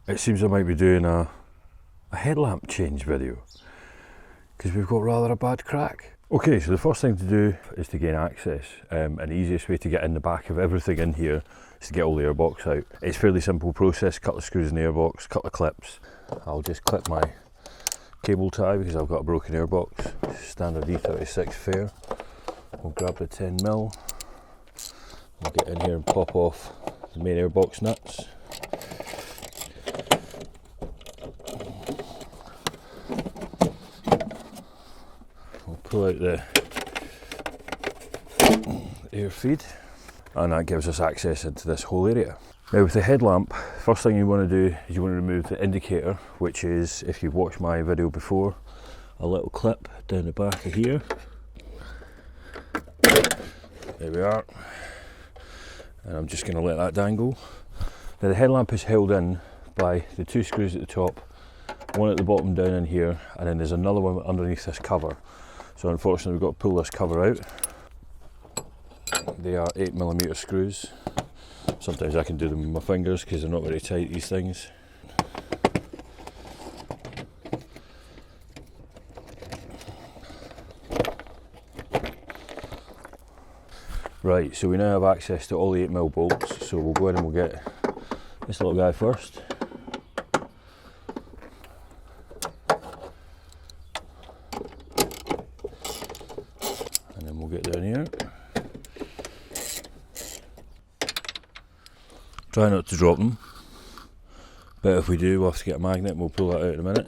it seems I might be doing a headlamp change video because we've got rather a bad crack. Okay, so the first thing to do is to gain access, and the easiest way to get in the back of everything in here is to get all the airbox out. It's a fairly simple process, couple of screws in the airbox, couple of clips. I'll just clip my cable tie because I've got a broken airbox, standard E36 fair. We'll grab the 10mm, we'll get in here and pop off the main airbox nuts. Pull out the air feed, and that gives us access into this whole area. Now with the headlamp, first thing you want to do is you want to remove the indicator, which is, if you've watched my video before, a little clip down the back of here. There we are. And I'm just going to let that dangle. Now the headlamp is held in by the two screws at the top, one at the bottom down in here, and then there's another one underneath this cover. So unfortunately we've got to pull this cover out. They are 8mm screws. Sometimes I can do them with my fingers because they're not very tight, these things. Right, so we now have access to all the 8mm bolts, so we'll go in and we'll get this little guy first. And then we'll get down here. Try not to drop them, but if we do, we'll have to get a magnet and we'll pull that out in a minute.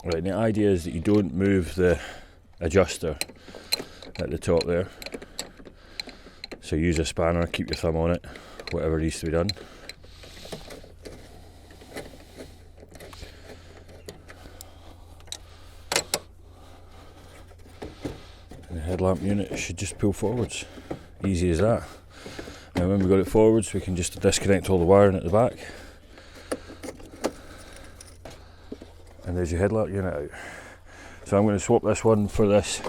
Right, and the idea is that you don't move the adjuster at the top there. So use a spanner, keep your thumb on it, whatever needs to be done. And the headlamp unit should just pull forwards. Easy as that. Now when we've got it forwards, we can just disconnect all the wiring at the back. And there's your headlamp unit out. So I'm going to swap this one for this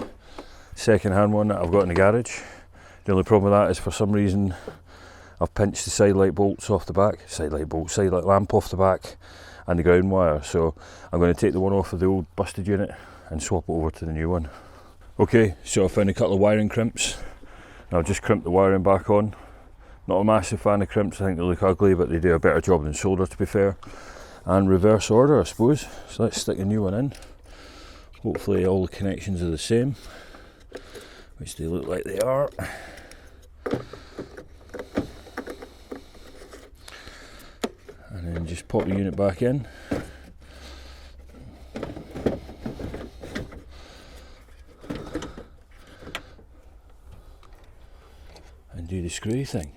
second-hand one that I've got in the garage. The only problem with that is, for some reason, I've pinched the side light bolts off the back, side light lamp off the back, and the ground wire. So I'm going to take the one off of the old busted unit and swap it over to the new one. Okay, so I found a couple of wiring crimps. I'll just crimp the wiring back on. Not a massive fan of crimps, I think they look ugly, but they do a better job than solder, to be fair. And reverse order, I suppose. So let's stick a new one in. Hopefully all the connections are the same, which they look like they are. And then just pop the unit back in. And do the screw thing.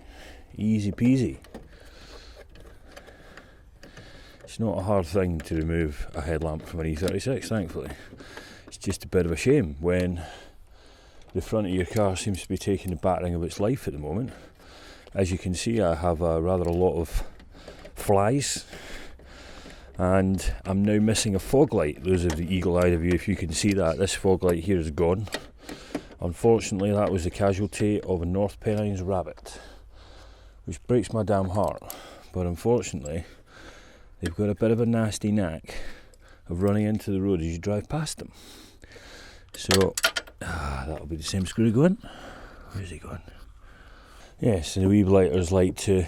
Easy peasy. It's not a hard thing to remove a headlamp from an E36, thankfully. It's just a bit of a shame when the front of your car seems to be taking the battering of its life at the moment. As you can see, I have rather a lot of flies, and I'm now missing a fog light. Those of the eagle-eyed of you, if you can see that, this fog light here is gone. Unfortunately, that was the casualty of a North Pennines rabbit, which breaks my damn heart. But unfortunately, they've got a bit of a nasty knack of running into the road as you drive past them. So that'll be the same screw going. Where's he going? Yes, and the wee blighters like to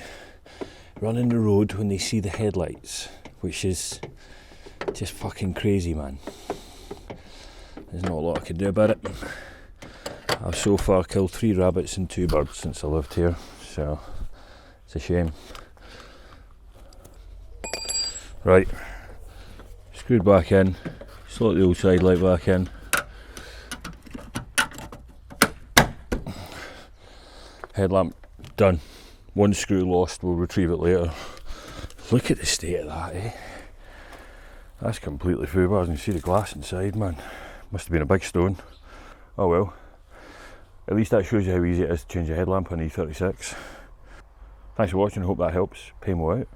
run in the road when they see the headlights, which is just fucking crazy, man. There's not a lot I can do about it. I've so far killed 3 rabbits and 2 birds since I lived here, so it's a shame. Right, screwed back in, slot the old side light back in. Headlamp done. One screw lost, we'll retrieve it later. Look at the state of that, eh? That's completely fubar. You can see the glass inside, man. Must have been a big stone. Oh well. At least that shows you how easy it is to change a headlamp on E36. Thanks for watching, hope that helps. Paymo out.